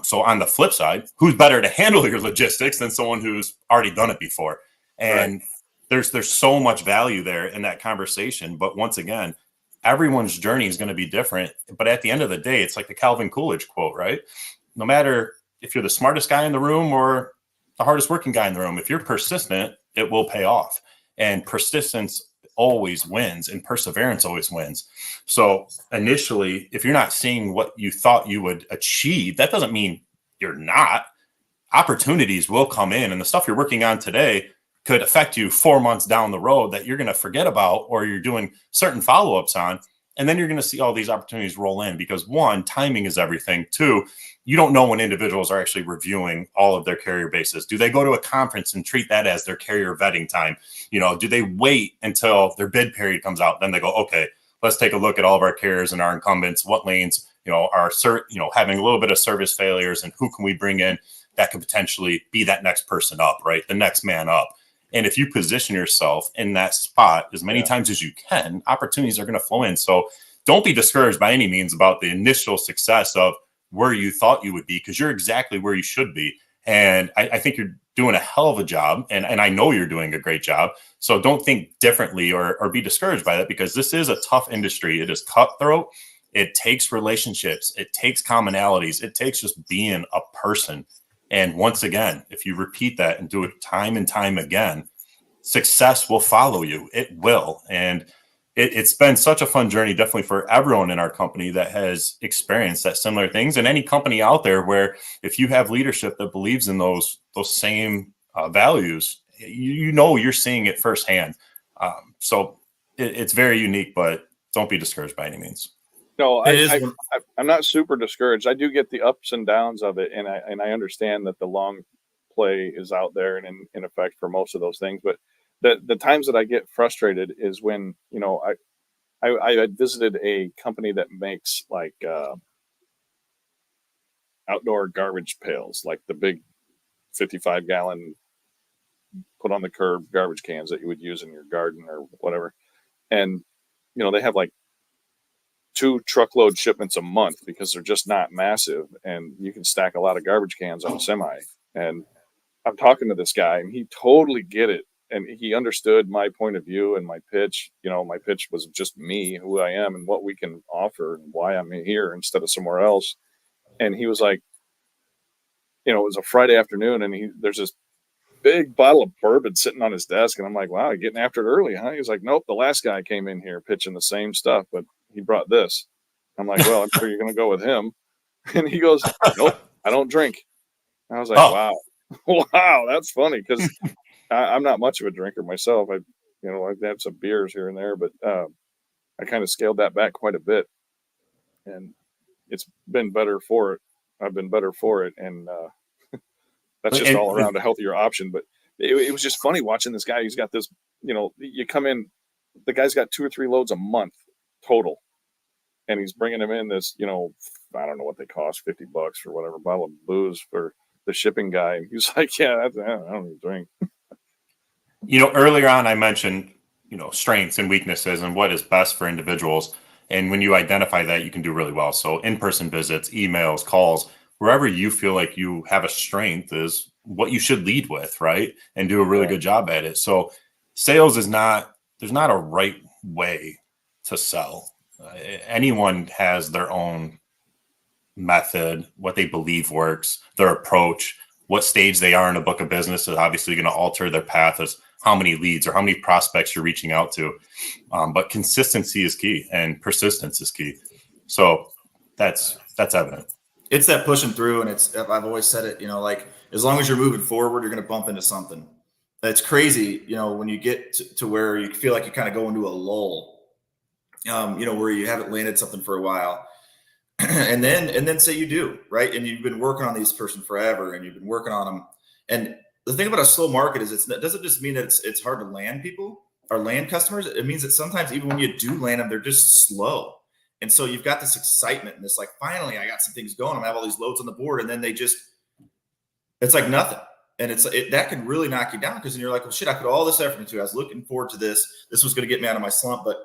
So on the flip side, who's better to handle your logistics than someone who's already done it before? And there's so much value there in that conversation. But once again, everyone's journey is going to be different. But at the end of the day, it's like the Calvin Coolidge quote, right? No matter if you're the smartest guy in the room or the hardest working guy in the room, if you're persistent, it will pay off. And persistence always wins, and perseverance always wins. So initially, if you're not seeing what you thought you would achieve, that doesn't mean you're not. Opportunities will come in, and the stuff you're working on today could affect you 4 months down the road that you're going to forget about, or you're doing certain follow-ups on. And then you're going to see all these opportunities roll in, because one, timing is everything. Two, you don't know when individuals are actually reviewing all of their carrier bases. Do they go to a conference and treat that as their carrier vetting time? You know, do they wait until their bid period comes out? Then they go, okay, let's take a look at all of our carriers and our incumbents, what lanes, you know, are, you know, having a little bit of service failures, and who can we bring in that could potentially be that next person up, right? The next man up. And if you position yourself in that spot as many times as you can, opportunities are going to flow in. So don't be discouraged by any means about the initial success of where you thought you would be, because you're exactly where you should be. And I think you're doing a hell of a job. And I know you're doing a great job. So don't think differently or be discouraged by that, because this is a tough industry. It is cutthroat. It takes relationships. It takes commonalities. It takes just being a person. And once again, if you repeat that and do it time and time again, success will follow you. It will. And it's been such a fun journey, definitely for everyone in our company that has experienced that similar things. And any company out there where, if you have leadership that believes in those same values, you know, you're seeing it firsthand. So it's very unique, but don't be discouraged by any means. No, I'm not super discouraged. I do get the ups and downs of it, and I understand that the long play is out there and in effect for most of those things. But the times that I get frustrated is when, you know, I had visited a company that makes like outdoor garbage pails, like the big 55-gallon put on the curb garbage cans that you would use in your garden or whatever. And, you know, they have like 2 truckload shipments a month because they're just not massive, and you can stack a lot of garbage cans on a semi. And I'm talking to this guy, and he totally get it. And he understood my point of view and my pitch. You know, my pitch was just me, who I am, and what we can offer, and why I'm here instead of somewhere else. And he was like, you know, it was a Friday afternoon, and there's this big bottle of bourbon sitting on his desk. And I'm like, wow, you're getting after it early, huh? He's like, nope, the last guy came in here pitching the same stuff, but he brought this. I'm like, well, I'm sure you're going to go with him. And he goes, nope, I don't drink. And I was like, wow, wow, that's funny, because I'm not much of a drinker myself. I've had some beers here and there, but I kind of scaled that back quite a bit, and it's been better for it. I've been better for it, and that's just all around a healthier option. But it was just funny watching this guy. He's got this, you know, you come in, the guy's got 2 or 3 loads a month total. And he's bringing him in this, you know, I don't know what they cost, $50 or whatever, bottle of booze for the shipping guy. And he's like, yeah, I don't even drink. You know, earlier on, I mentioned, you know, strengths and weaknesses and what is best for individuals. And when you identify that, you can do really well. So in-person visits, emails, calls, wherever you feel like you have a strength is what you should lead with, right? And do a really good job at it. So sales is not, there's not a right way to sell. Anyone has their own method, what they believe works, their approach, what stage they are in a book of business is obviously going to alter their path as how many leads or how many prospects you're reaching out to. But consistency is key and persistence is key. So that's evident. It's that pushing through, and I've always said it, you know, like as long as you're moving forward, you're going to bump into something. It's crazy, you know, when you get to where you feel like you kind of go into a lull, you know, where you haven't landed something for a while. and then say you do, right? And you've been working on these person forever and you've been working on them. And the thing about a slow market is it doesn't just mean that it's hard to land people or land customers. It means that sometimes even when you do land them, they're just slow. And so you've got this excitement and this like, finally, I got some things going. I have all these loads on the board. And then it's like nothing. And that can really knock you down because then you're like, well, shit, I put all this effort into it. I was looking forward to this. This was going to get me out of my slump. But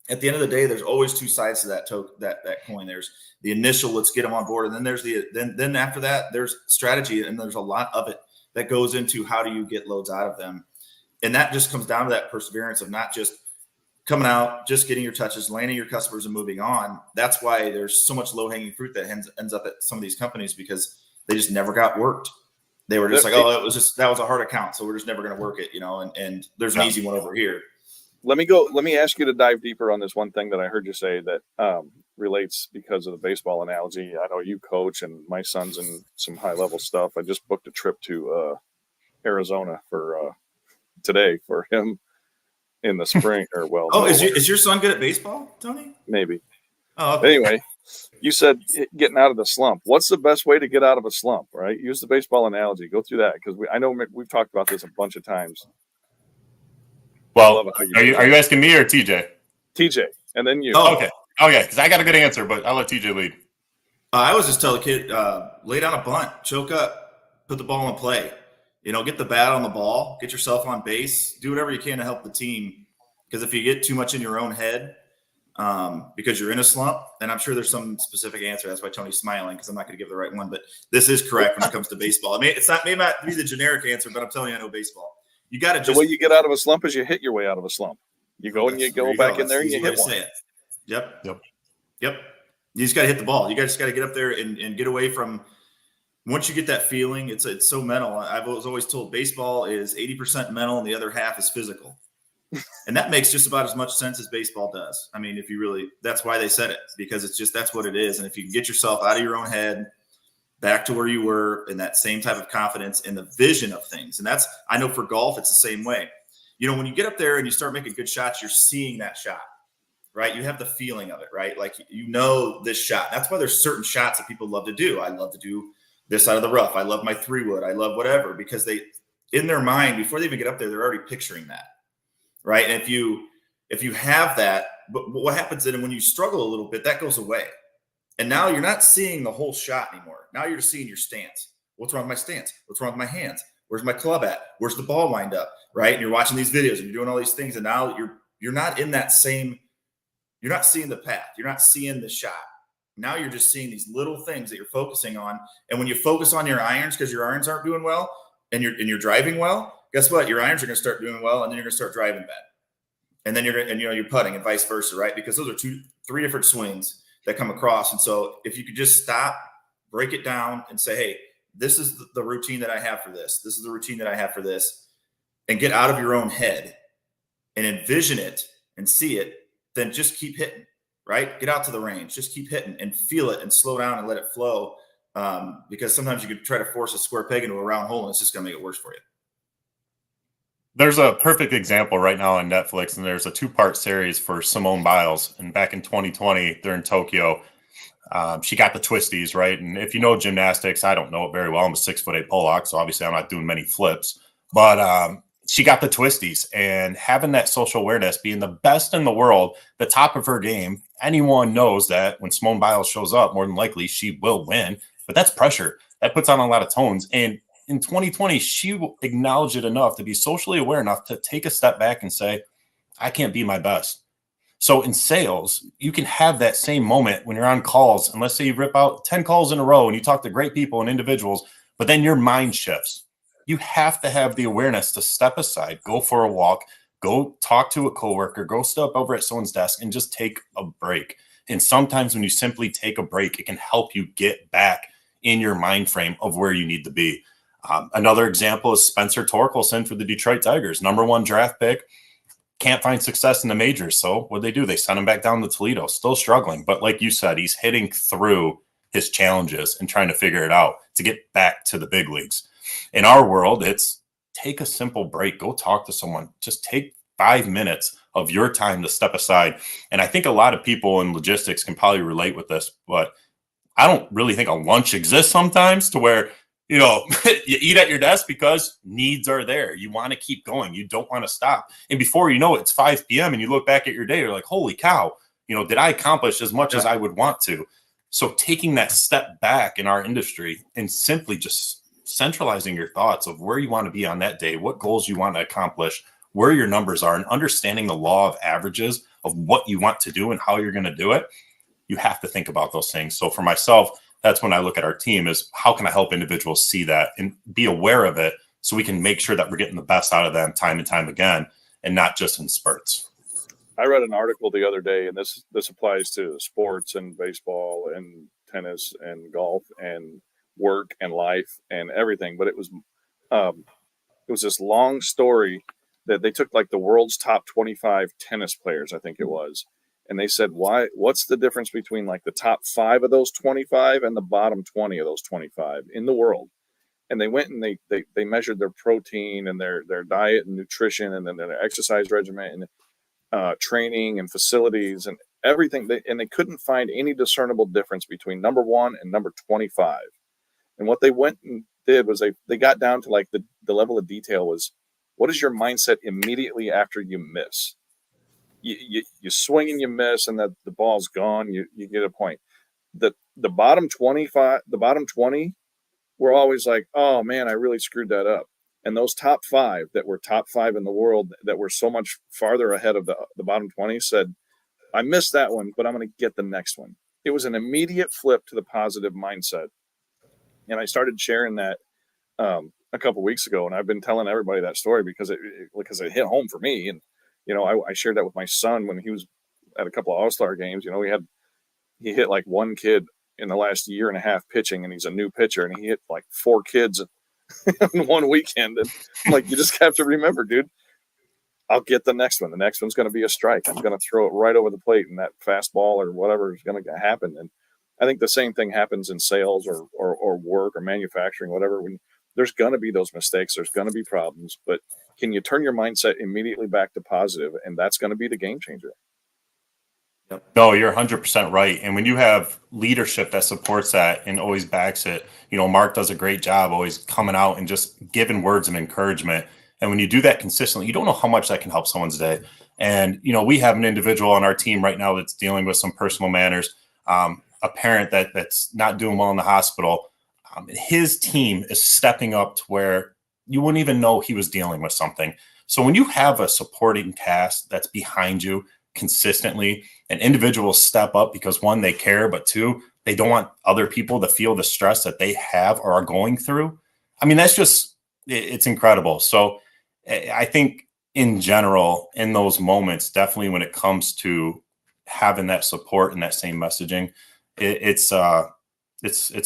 at the end of the day, there's always two sides to that coin. There's the initial, let's get them on board. And then there's then after that, there's strategy. And there's a lot of it that goes into how do you get loads out of them. And that just comes down to that perseverance of not just coming out, just getting your touches, landing your customers and moving on. That's why there's so much low hanging fruit that ends up at some of these companies because they just never got worked. They were just like, oh, that was a hard account. So we're just never going to work it, you know, and there's an easy one over here. Let me ask you to dive deeper on this one thing that I heard you say that relates because of the baseball analogy. I know you coach and my son's in some high level stuff. I just booked a trip to Arizona for today for him in the spring or well. Oh, is your son good at baseball, Tony? Maybe. Oh, okay. Anyway, you said getting out of the slump. What's the best way to get out of a slump, right? Use the baseball analogy. Go through that because I know we've talked about this a bunch of times. Well, are you asking me or TJ? TJ, and then you. Oh, okay. Oh, yeah, because I got a good answer, but I'll let TJ lead. I always just tell the kid, lay down a bunt, choke up, put the ball in play. You know, get the bat on the ball, get yourself on base, do whatever you can to help the team. Because if you get too much in your own head because you're in a slump, and I'm sure there's some specific answer. That's why Tony's smiling because I'm not going to give the right one. But this is correct when it comes to baseball. I mean, may not be the generic answer, but I'm telling you, I know baseball. You got to just. The way you get out of a slump is you hit your way out of a slump. You go and you go back in there and you hit one. Yep. You just got to hit the ball. You just got to get up there and get away from. Once you get that feeling, it's so mental. I was always told baseball is 80% mental and the other half is physical. And that makes just about as much sense as baseball does. I mean, that's why they said it, because that's what it is. And if you can get yourself out of your own head, back to where you were in that same type of confidence and the vision of things. And I know for golf, it's the same way. You know, when you get up there and you start making good shots, you're seeing that shot, right? You have the feeling of it, right? Like, you know, this shot. That's why there's certain shots that people love to do. I love to do this side of the rough. I love my 3-wood. I love whatever, because in their mind, before they even get up there, they're already picturing that. Right. And if you have that, but what happens then when you struggle a little bit, that goes away. And now you're not seeing the whole shot anymore. Now you're just seeing your stance. What's wrong with my stance? What's wrong with my hands? Where's my club at? Where's the ball lined up? Right. And you're watching these videos and you're doing all these things. And now you're not in that same, you're not seeing the path. You're not seeing the shot. Now you're just seeing these little things that you're focusing on. And when you focus on your irons, because your irons aren't doing well and you're driving well, guess what? Your irons are going to start doing well, and then you're going to start driving bad. And then you're putting, and vice versa, right? Because those are 3 different swings that come across. And so if you could just stop, break it down, and say, hey, this is the routine that I have for this. This is the routine that I have for this, and get out of your own head and envision it and see it, then just keep hitting, right? Get out to the range. Just keep hitting and feel it and slow down and let it flow. Because sometimes you could try to force a square peg into a round hole, and it's just going to make it worse for you. There's a perfect example right now on Netflix, and there's a 2-part series for Simone Biles. And back in 2020, they're in Tokyo. She got the twisties, right? And if you know gymnastics, I don't know it very well. I'm a 6'8" Pollock, so obviously I'm not doing many flips. But she got the twisties, and having that social awareness, being the best in the world, the top of her game. Anyone knows that when Simone Biles shows up, more than likely she will win, but that's pressure. That puts on a lot of tones. And in 2020, she acknowledged it enough to be socially aware enough to take a step back and say, I can't be my best. So in sales, you can have that same moment when you're on calls, and let's say you rip out 10 calls in a row and you talk to great people and individuals, but then your mind shifts. You have to have the awareness to step aside, go for a walk, go talk to a coworker, go step over at someone's desk and just take a break. And sometimes when you simply take a break, it can help you get back in your mind frame of where you need to be. Another example is Spencer Torkelson for the Detroit Tigers, #1 draft pick. Can't find success in the majors. So what do? They send him back down to Toledo, still struggling. But like you said, he's hitting through his challenges and trying to figure it out to get back to the big leagues. In our world, it's take a simple break, go talk to someone, just take 5 minutes of your time to step aside. And I think a lot of people in logistics can probably relate with this, but I don't really think a lunch exists sometimes to where, you eat at your desk because needs are there. You want to keep going. You don't want to stop. And before you know it, it's 5 p.m. and you look back at your day, you're like, holy cow, did I accomplish as much as I would want to? So taking that step back in our industry and simply just centralizing your thoughts of where you want to be on that day, what goals you want to accomplish, where your numbers are, and understanding the law of averages of what you want to do and how you're going to do it, you have to think about those things. So for myself, that's when I look at our team is how can I help individuals see that and be aware of it so we can make sure that we're getting the best out of them time and time again and not just in spurts. I read an article the other day, and this applies to sports and baseball and tennis and golf and work and life and everything. But it was this long story that they took like the world's top 25 tennis players, I think it was. And they said, what's the difference between like the top 5 of those 25 and the bottom 20 of those 25 in the world? And they went and they measured their protein and their diet and nutrition and then their exercise regimen and training and facilities and everything. And they couldn't find any discernible difference between number 1 and number 25. And what they went and did was they got down to like the level of detail was, what is your mindset immediately after you miss? You swing and you miss and the ball's gone. You get a point. The bottom 25, the bottom 20 were always like, oh man, I really screwed that up. And those top 5 that were top 5 in the world that were so much farther ahead of the bottom 20 said, I missed that one, but I'm going to get the next one. It was an immediate flip to the positive mindset. And I started sharing that a couple of weeks ago, and I've been telling everybody that story because it hit home for me. And I shared that with my son when he was at a couple of All-Star games. He hit like one kid in the last year and a half pitching, and he's a new pitcher, and he hit like 4 kids in one weekend. And I'm like, you just have to remember, dude, I'll get the next one. The next one's going to be a strike. I'm going to throw it right over the plate, and that fastball or whatever is going to happen. And I think the same thing happens in sales or work or manufacturing, whatever. When there's going to be those mistakes, there's going to be problems, but can you turn your mindset immediately back to positive? And that's going to be the game changer. No, you're 100% right. And when you have leadership that supports that and always backs it, Mark does a great job always coming out and just giving words of encouragement. And when you do that consistently, you don't know how much that can help someone's day. And, we have an individual on our team right now that's dealing with some personal matters, a parent that's not doing well in the hospital. His team is stepping up to where you wouldn't even know he was dealing with something. So when you have a supporting cast that's behind you consistently, and individuals step up because 1, they care, but 2, they don't want other people to feel the stress that they have or are going through. I mean, it's incredible. So I think in general, in those moments, definitely when it comes to having that support and that same messaging, it's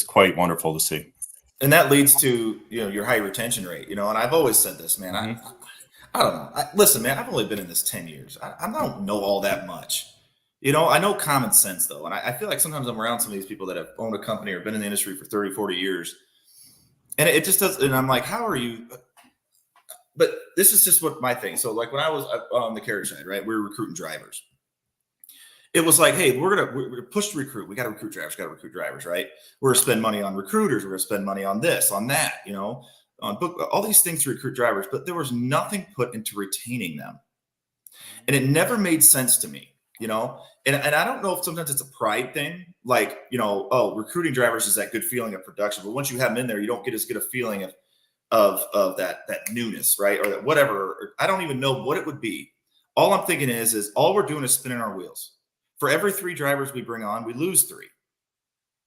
quite wonderful to see. And that leads to, your high retention rate, and I've always said this, man, I don't know. Listen, man, I've only been in this 10 years. I don't know all that much. I know common sense though. And I feel like sometimes I'm around some of these people that have owned a company or been in the industry for 30, 40 years. And it just does. And I'm like, how are you? But this is just what my thing. So like when I was on the carrier side, right, we were recruiting drivers. It was like, hey, we're gonna push to recruit. We got to recruit drivers. Right? We're gonna spend money on recruiters. We're gonna spend money on this, on that. on book, all these things to recruit drivers, but there was nothing put into retaining them. And it never made sense to me, you know, and I don't know if sometimes it's a pride thing, like, you know, oh, recruiting drivers is that good feeling of production, but once you have them in there, you don't get as good a feeling of that newness, right? Or that whatever, or I don't even know what it would be. All I'm thinking is all we're doing is spinning our wheels. For every 3 drivers we bring on, we lose 3,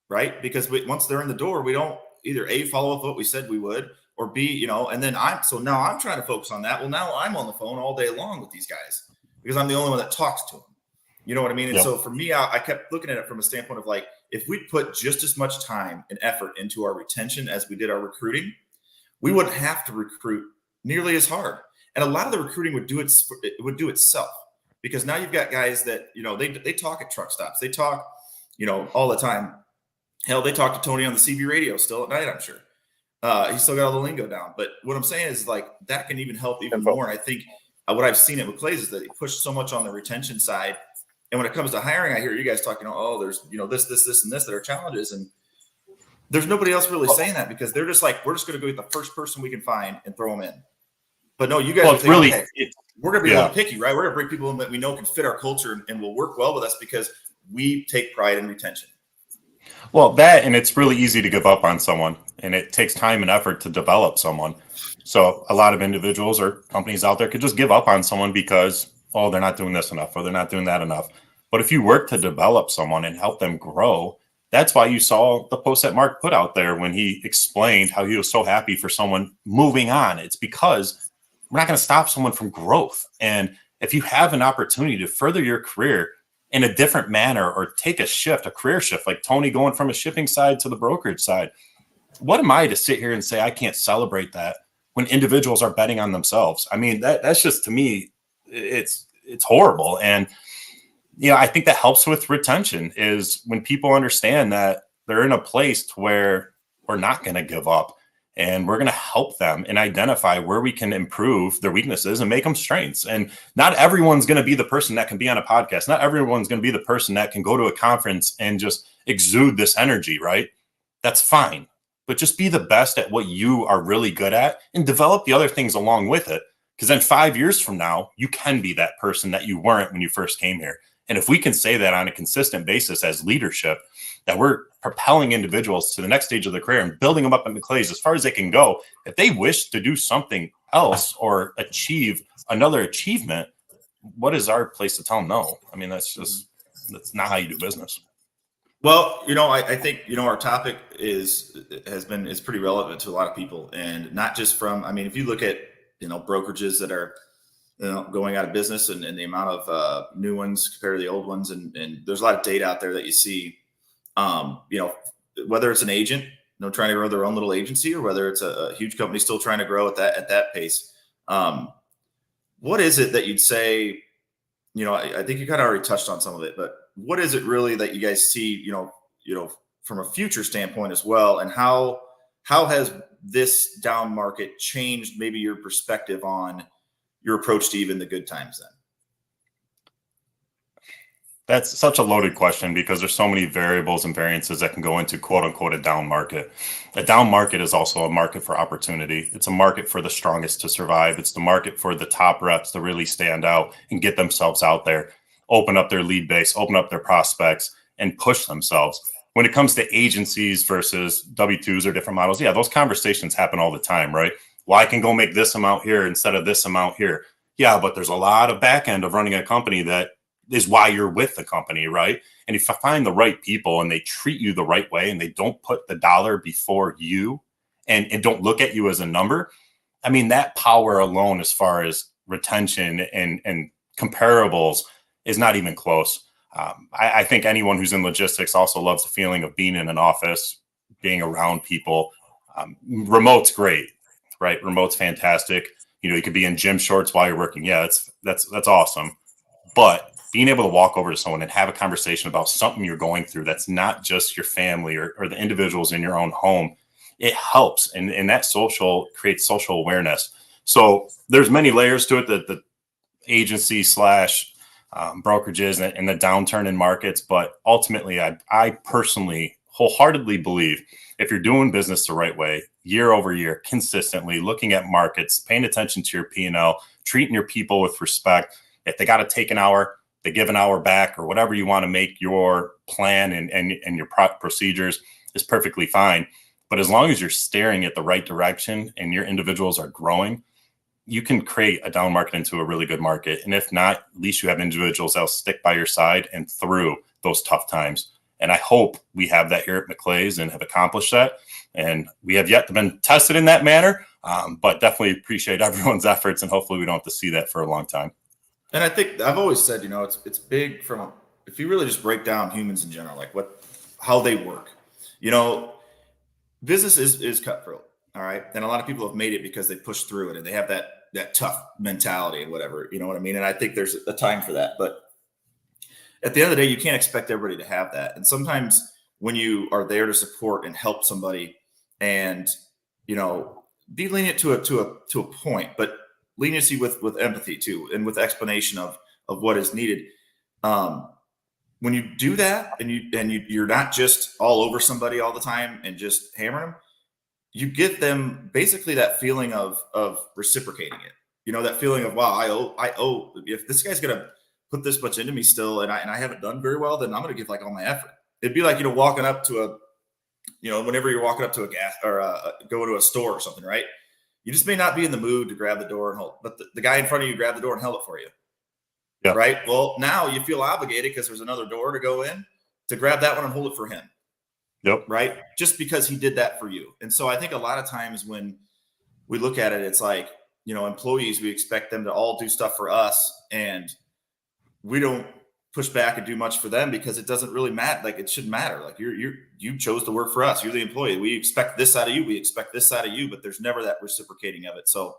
right? Because once they're in the door, we don't either A, follow up what we said we would, or B, you know, and then now I'm trying to focus on that. Well, now I'm on the phone all day long with these guys because I'm the only one that talks to them. You know what I mean? And Yep. so for me, I kept looking at it from a standpoint of like, if we put just as much time and effort into our retention as we did our recruiting, we wouldn't have to recruit nearly as hard. And a lot of the recruiting would do itself, because now you've got guys that, you know, they talk at truck stops. They talk, you know, all the time. Hell, they talk to Tony on the CB radio still at night, I'm sure. He's still got all the lingo down. But what I'm saying is like that can even help even more. And I think what I've seen it with Clays is that he pushed so much on the retention side. And when it comes to hiring, I hear you guys talking, oh, there's, you know, this, and this that are challenges. And there's nobody else really saying that, because they're just like, we're just going to go get the first person we can find and throw them in. But no, you guys are thinking, really, hey, we're going to be a little picky, right? We're going to bring people in that we know can fit our culture and will work well with us because we take pride in retention. Well, that, and it's really easy to give up on someone, and it takes time and effort to develop someone. So a lot of individuals or companies out there could just give up on someone because, oh, they're not doing this enough or they're not doing that enough. But if you work to develop someone and help them grow, that's why you saw the post that Mark put out there when he explained how he was so happy for someone moving on. It's because we're not going to stop someone from growth. And if you have an opportunity to further your career in a different manner or take a shift, a career shift, like Tony going from a shipping side to the brokerage side, what am I to sit here and say I can't celebrate that when individuals are betting on themselves? I mean, that's just, to me, it's horrible. And, you know, I think that helps with retention is when people understand that they're in a place to where we're not going to give up and we're going to help them and identify where we can improve their weaknesses and make them strengths. And not everyone's going to be the person that can be on a podcast. Not everyone's going to be the person that can go to a conference and just exude this energy, right? That's fine. But just be the best at what you are really good at and develop the other things along with it. Because then 5 years from now, you can be that person that you weren't when you first came here. And if we can say that on a consistent basis as leadership, that we're propelling individuals to the next stage of their career and building them up in the Clays as far as they can go, if they wish to do something else or achieve another achievement, what is our place to tell them no? I mean, that's not how you do business. Well, you know, I think, you know, our topic is pretty relevant to a lot of people, and not just from, I mean, if you look at, you know, brokerages that are, you know, going out of business and the amount of new ones compared to the old ones. And there's a lot of data out there that you see, you know, whether it's an agent, you know, trying to grow their own little agency, or whether it's a huge company still trying to grow at that pace. What is it that you'd say, you know, I think you kind of already touched on some of it, but what is it really that you guys see, you know, from a future standpoint as well? And how has this down market changed maybe your perspective on your approach to even the good times then? That's such a loaded question because there's so many variables and variances that can go into quote unquote a down market. A down market is also a market for opportunity. It's a market for the strongest to survive. It's the market for the top reps to really stand out and get themselves out there, open up their lead base, open up their prospects, and push themselves. When it comes to agencies versus W-2s or different models, yeah, those conversations happen all the time, right? Well, I can go make this amount here instead of this amount here. Yeah, but there's a lot of back end of running a company that is why you're with the company, right? And if you find the right people and they treat you the right way and they don't put the dollar before you and don't look at you as a number, I mean, that power alone as far as retention and comparables is not even close. I think anyone who's in logistics also loves the feeling of being in an office, being around people. Remote's great, right? Remote's fantastic. You know, you could be in gym shorts while you're working. Yeah, that's awesome. But being able to walk over to someone and have a conversation about something you're going through that's not just your family or the individuals in your own home, it helps. And that creates social awareness. So there's many layers to it, that the agency / brokerages and the downturn in markets. But ultimately, I personally wholeheartedly believe if you're doing business the right way, year over year, consistently looking at markets, paying attention to your P&L, treating your people with respect, if they got to take an hour, they give an hour back, or whatever you want to make your plan and your procedures is perfectly fine. But as long as you're staring at the right direction and your individuals are growing, you can create a down market into a really good market. And if not, at least you have individuals that'll stick by your side and through those tough times. And I hope we have that here at McClay's and have accomplished that. And we have yet to been tested in that manner, but definitely appreciate everyone's efforts. And hopefully we don't have to see that for a long time. And I think I've always said, it's big from, if you really just break down humans in general, like how they work, business is cutthroat. All right. And a lot of people have made it because they push through it and they have that tough mentality and whatever, you know what I mean? And I think there's a time for that, but at the end of the day, you can't expect everybody to have that. And sometimes when you are there to support and help somebody and, be lenient to a point, but leniency with empathy too, and with explanation of what is needed. When you do that and you're not just all over somebody all the time and just hammering them, you get them basically that feeling of reciprocating it. That feeling of, wow, I owe, if this guy's going to put this much into me still, and I haven't done very well, then I'm going to give like all my effort. It'd be like, walking up to whenever you're walking up to a gas or go to a store or something, right? You just may not be in the mood to grab the door and hold, but the guy in front of you grabbed the door and held it for you. Yeah. Right. Well, now you feel obligated because there's another door to go in to grab that one and hold it for him. Yep. Right. Just because he did that for you. And so I think a lot of times when we look at it, it's like, employees, we expect them to all do stuff for us and we don't push back and do much for them because it doesn't really matter. Like it shouldn't matter. Like you chose to work for us. You're the employee. We expect this out of you. We expect this out of you, but there's never that reciprocating of it. So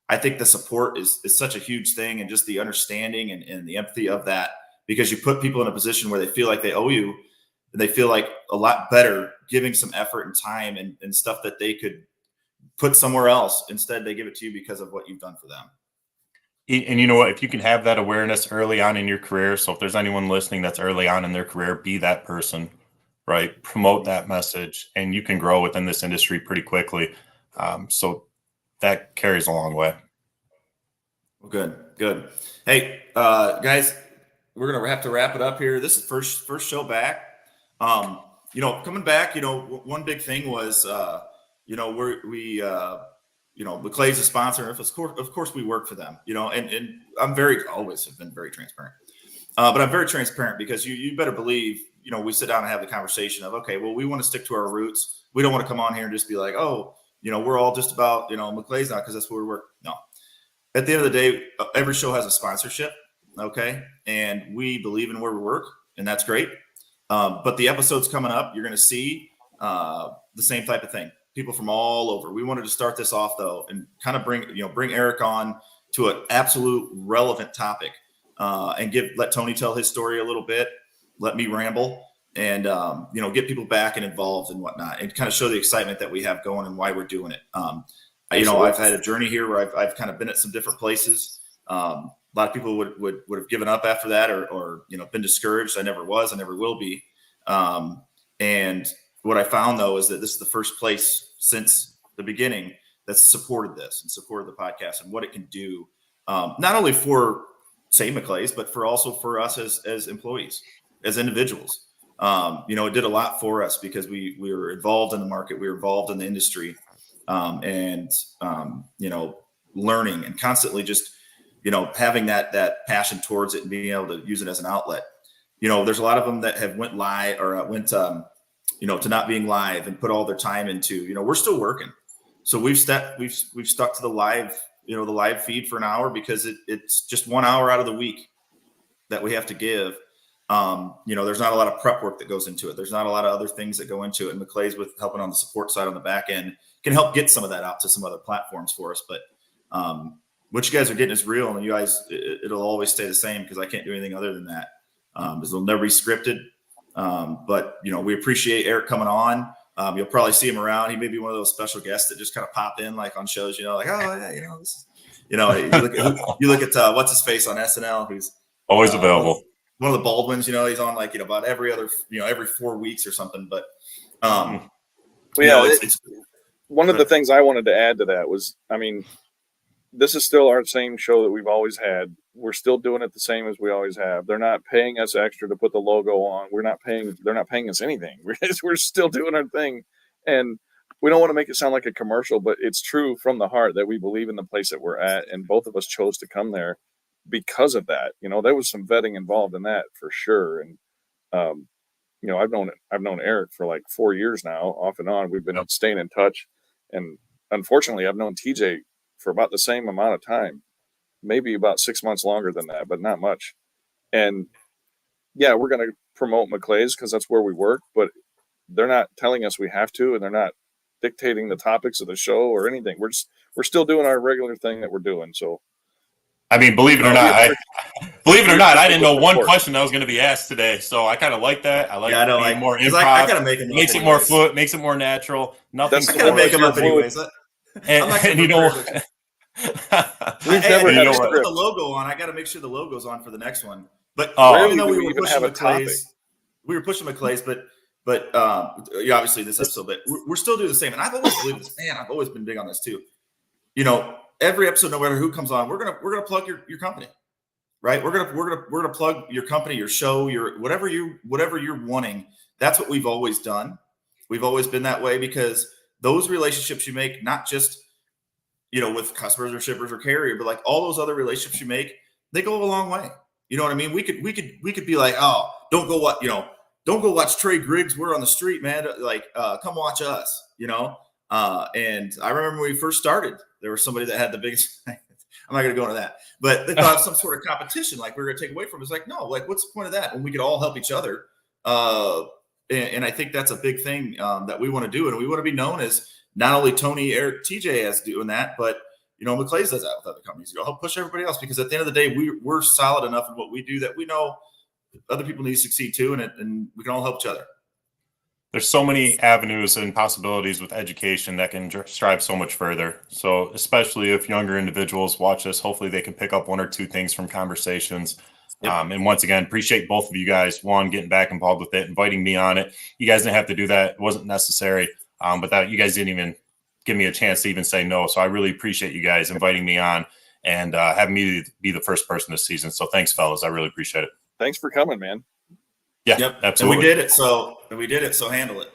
I think the support is such a huge thing, and just the understanding and the empathy of that, because you put people in a position where they feel like they owe you and they feel like a lot better giving some effort and time and stuff that they could put somewhere else. Instead, they give it to you because of what you've done for them. And you know what, if you can have that awareness early on in your career, so if there's anyone listening that's early on in their career, be that person, right? Promote that message, and you can grow within this industry pretty quickly. So that carries a long way. Well, good. Hey, guys, we're going to have to wrap it up here. This is first show back. Coming back, one big thing was, McClay's a sponsor. Of course we work for them, and I'm always have been very transparent. But I'm very transparent because you better believe, we sit down and have the conversation of, okay, well, we want to stick to our roots. We don't want to come on here and just be like, oh, we're all just about, McClay's now because that's where we work. No. At the end of the day, every show has a sponsorship. Okay. And we believe in where we work, and that's great. But the episodes coming up, you're going to see the same type of thing. People from all over. We wanted to start this off though, and kind of bring Eric on to an absolute relevant topic, and let Tony tell his story a little bit, let me ramble, and get people back and involved and whatnot, and kind of show the excitement that we have going and why we're doing it. I've had a journey here where I've kind of been at some different places. A lot of people would have given up after that, or been discouraged. I never was. I never will be. And what I found though is that this is the first place since the beginning that's supported this and supported the podcast and what it can do, not only for say McClay's, but also for us as employees, as individuals. It did a lot for us because we were involved in the market, we were involved in the industry, and learning and constantly just, having that passion towards it and being able to use it as an outlet. There's a lot of them that have went live or went, to not being live and put all their time into, we're still working. So we've stuck to the live, the live feed for an hour because it's just 1 hour out of the week that we have to give. There's not a lot of prep work that goes into it. There's not a lot of other things that go into it. And McClay's, with helping on the support side on the back end, can help get some of that out to some other platforms for us. But what you guys are getting is real, and you guys, it'll always stay the same because I can't do anything other than that. It'll never be scripted. But we appreciate Eric coming on. You'll probably see him around. He may be one of those special guests that just kind of pop in, like on shows, like, oh yeah, this is, you look at what's his face on SNL, who's always available. One of the Baldwins, he's on like, about every 4 weeks or something. But Um, Well, you know, yeah, it's one of the things I wanted to add to that was, I mean, this is still our same show that we've always had. We're still doing it the same as we always have. They're not paying us extra to put the logo on. They're not paying us anything. We're still doing our thing. And we don't want to make it sound like a commercial, but it's true from the heart that we believe in the place that we're at. And both of us chose to come there because of that. You know, there was some vetting involved in that for sure. And, you know, I've known Eric for like 4 years now, off and on. We've been staying in touch. And unfortunately, I've known TJ for about the same amount of time, maybe about 6 months longer than that, but not much. And yeah, we're going to promote McClay's because that's where we work, but they're not telling us we have to, and they're not dictating the topics of the show or anything. We're still doing our regular thing that we're doing. So, I mean, believe it or not, I didn't know one question that was going to be asked today. So I kind of like that. I like being more improv. I gotta make them makes it more fluid, makes it more natural. Nothing's I gotta make them up anyways. And you know, we've never had a put script. the logo on. I got to make sure the logo's on for the next one. But Rarely even though do we we were even pushing have a topic. McClay's, but yeah, obviously this episode, but we're still doing the same. And I've always believed this, man. I've always been big on this too. You know, every episode, no matter who comes on, we're gonna plug your company, right? We're gonna plug your company, your show, your whatever you're wanting. That's what we've always done. We've always been that way because those relationships you make, not just, you know, with customers or shippers or carrier, but like all those other relationships you make, they go a long way. You know what I mean? We could be like, oh, don't go watch Trey Griggs. We're on the street, man. Like, come watch us, you know? And I remember when we first started, there was somebody that had the biggest, I'm not going to go into that, but they thought some sort of competition, like we were going to take away from it. It's like, no, like what's the point of that when we could all help each other? And I think that's a big thing that we want to do. And we want to be known as not only Tony, Eric, TJ as doing that, but, you know, McClay's does that with other companies. You know, help push everybody else, because at the end of the day, we're solid enough in what we do that we know other people need to succeed too, and we can all help each other. There's so many avenues and possibilities with education that can strive so much further. So especially if younger individuals watch this, hopefully they can pick up one or two things from conversations. Yep. And once again, appreciate both of you guys, one, getting back involved with it, inviting me on it. You guys didn't have to do that. It wasn't necessary. But that you guys didn't even give me a chance to even say no. So I really appreciate you guys inviting me on and having me be the first person this season. So thanks, fellas. I really appreciate it. Thanks for coming, man. Yeah, yep. Absolutely. And we did it. So handle it.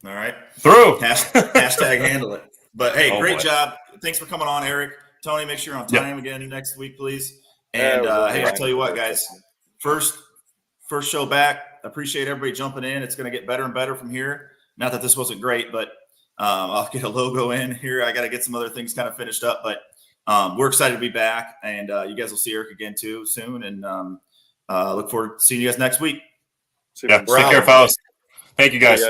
All right. Through. Hashtag handle it. But hey, great boy. Job. Thanks for coming on, Eric. Tony, make sure you're on time again next week, please. And hey, I'll tell you what, guys, first show back. Appreciate everybody jumping in. It's going to get better and better from here. Not that this wasn't great, but I'll get a logo in here. I got to get some other things kind of finished up, but we're excited to be back, and you guys will see Eric again too soon. And look forward to seeing you guys next week. Yeah, take care, fellas. Thank you, guys.